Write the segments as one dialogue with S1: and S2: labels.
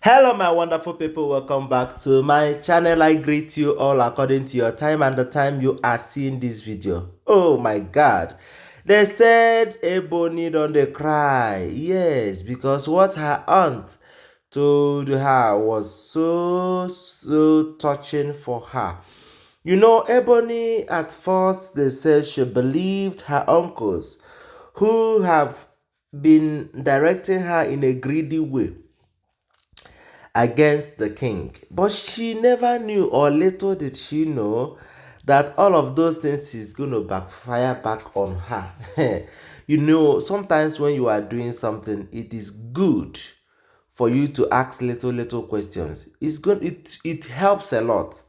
S1: Hello my wonderful people, welcome back to my channel. I greet you all according to your time and the time you are seeing this video. Oh my god, they said Ebony don't dey cry. Yes, because what her aunt told her was so touching for her. You know, Ebony at first they said she believed her uncles who have been directing her in a greedy way against the king. But she never knew, or little did she know, that all of those things is going to backfire back on her. You know, sometimes when you are doing something, it is good for you to ask little questions. It helps a lot.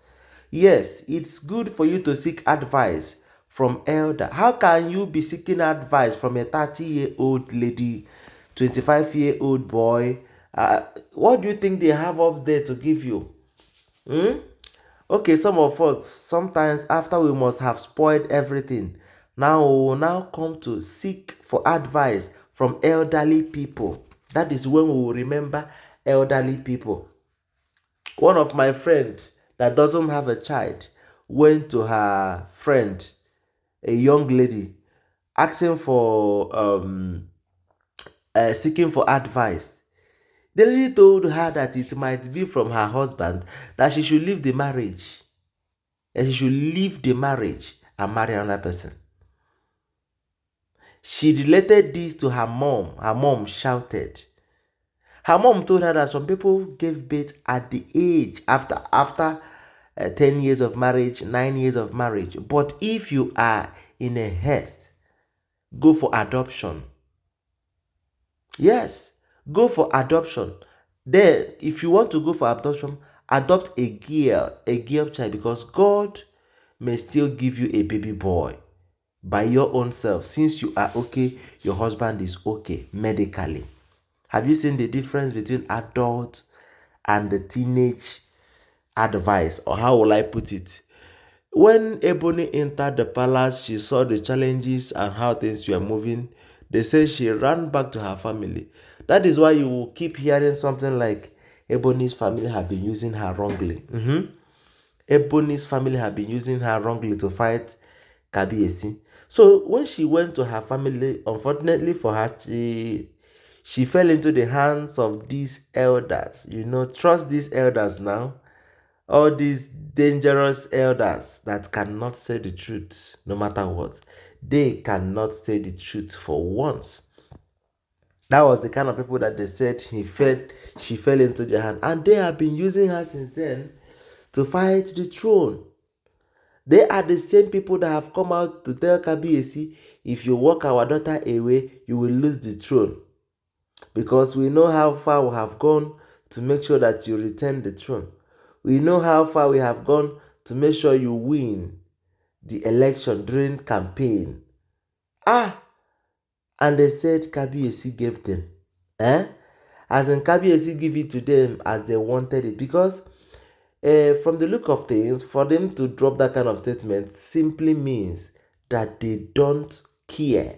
S1: Yes, it's good for you to seek advice from elder. How can you be seeking advice from a 30-year-old lady, 25-year-old boy? What do you think they have up there to give you? Hmm? Okay, some of us, sometimes after we must have spoiled everything, now we will now come to seek for advice from elderly people. That is when we will remember elderly people. One of my friend that doesn't have a child went to her friend, a young lady, asking for seeking for advice. The lady told her that it might be from her husband, that she should leave the marriage. That she should leave the marriage and marry another person. She related this to her mom. Her mom shouted. Her mom told her that some people gave birth at the age after 10 years of marriage, 9 years of marriage. But if you are in a haste, go for adoption. Yes, go for adoption. Then, if you want to go for adoption, adopt a girl child, because God may still give you a baby boy by your own self. Since you are okay, your husband is okay medically. Have you seen the difference between adult and the teenage advice, or how will I put it? When Ebony entered the palace, she saw the challenges and how things were moving. They say she ran back to her family. That is why you will keep hearing something like Ebony's family have been using her wrongly. Ebony's family have been using her wrongly to fight Kabiesi. So when she went to her family, unfortunately for her, she fell into the hands of these elders. You know, trust these elders now. All these dangerous elders that cannot say the truth no matter what. They cannot say the truth for once. That was the kind of people that they said she fell into their hand. And they have been using her since then to fight the throne. They are the same people that have come out to tell Kabiesi, if you walk our daughter away, you will lose the throne. Because we know how far we have gone to make sure that you return the throne. We know how far we have gone to make sure you win the election during campaign. And they said Kabiesi gave them. As in Kabiesi give it to them as they wanted it. Because from the look of things, for them to drop that kind of statement simply means that they don't care.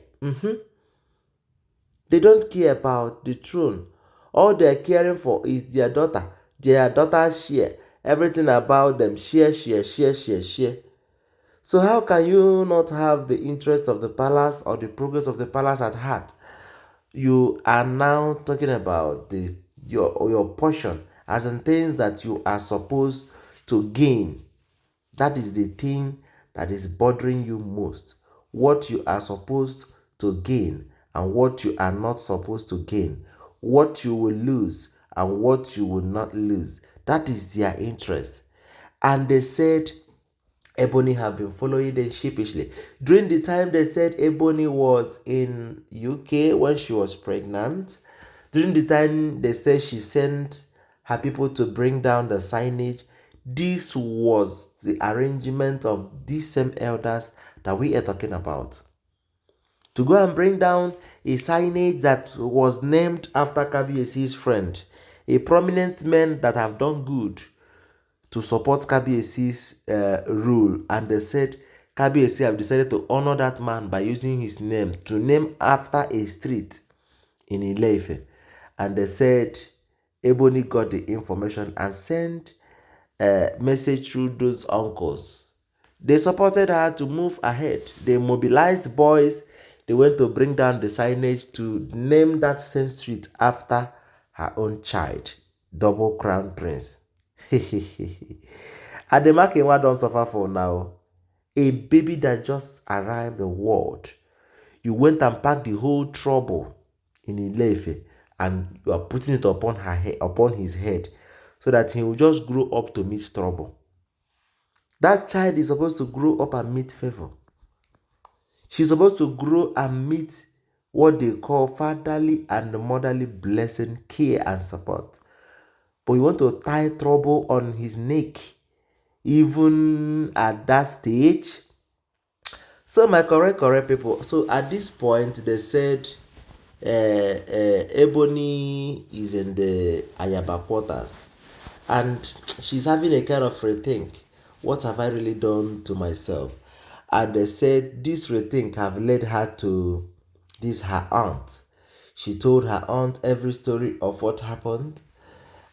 S1: They don't care about the throne. All they're caring for is their daughter. Their daughter's share. Everything about them. Share. So how can you not have the interest of the palace or the progress of the palace at heart? You are now talking about your portion, as in things that you are supposed to gain. That is the thing that is bothering you most. What you are supposed to gain and what you are not supposed to gain. What you will lose and what you will not lose. That is their interest. And they said Ebony have been following them sheepishly. During the time they said Ebony was in UK when she was pregnant, during the time they said she sent her people to bring down the signage, this was the arrangement of these same elders that we are talking about. To go and bring down a signage that was named after Kabiesi's friend, a prominent man that have done good to support Kabiesi's rule, and they said Kabiesi have decided to honor that man by using his name to name after a street in Ile-Ife. And they said Ebony got the information and sent a message through those uncles. They supported her to move ahead. They mobilized boys. They went to bring down the signage to name that same street after her own child, double crown prince. Ademakinwa don't suffer for now. A baby that just arrived the world. You went and packed the whole trouble in Ileife and you are putting it upon her head, upon his head, so that he will just grow up to meet trouble. That child is supposed to grow up and meet favor. She's supposed to grow and meet what they call fatherly and motherly blessing, care, and support. But you want to tie trouble on his neck, even at that stage. So my correct people. So at this point, they said Ebony is in the Ayaba quarters, and she's having a kind of rethink. What have I really done to myself? And they said this rethink have led her to this her aunt. She told her aunt every story of what happened,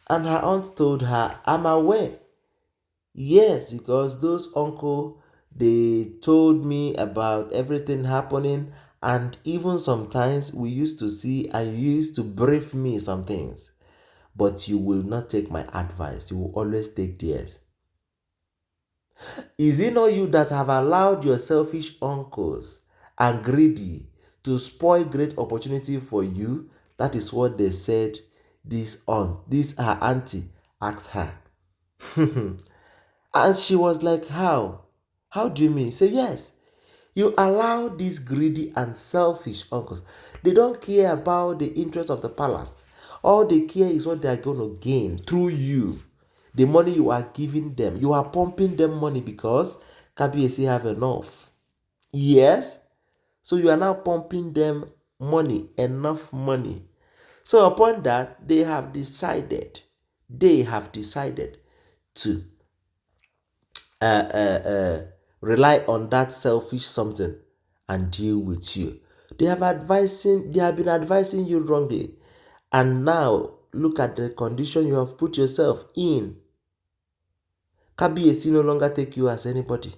S1: and her aunt told her, "I'm aware. Yes, because those uncle they told me about everything happening, and even sometimes we used to see and you used to brief me some things, but you will not take my advice. You will always take theirs. Is it not you that have allowed your selfish uncles and greedy to spoil great opportunity for you?" That is what they said. This her auntie asked her. And she was like, "How? How do you mean?" Say, "Yes. You allow these greedy and selfish uncles. They don't care about the interest of the palace. All they care is what they are going to gain through you. The money you are giving them. You are pumping them money because KBAC have enough. Yes. So you are now pumping them money, enough money. So upon that, they have decided to uh, uh, uh, rely on that selfish something and deal with you. They have been advising you wrongly. And now look at the condition you have put yourself in. Kabiyesi no longer take you as anybody.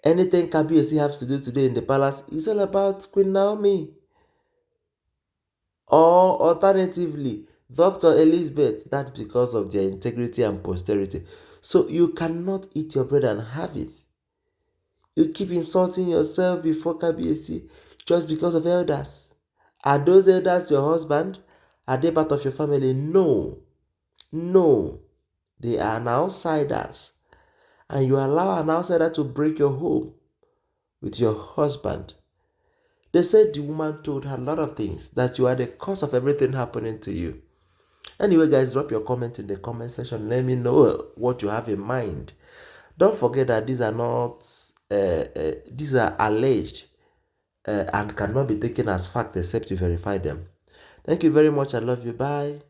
S1: Anything Kabiyesi has to do today in the palace is all about Queen Naomi. Or alternatively, Dr. Elizabeth, that's because of their integrity and posterity. So you cannot eat your bread and have it. You keep insulting yourself before Kabiyesi just because of elders. Are those elders your husband? Are they part of your family? No. No. They are an outsiders. And you allow an outsider to break your home with your husband. They said the woman told her a lot of things, that you are the cause of everything happening to you. Anyway, guys, drop your comment in the comment section. Let me know what you have in mind. Don't forget that these are not, these are alleged and cannot be taken as fact except you verify them. Thank you very much. I love you. Bye.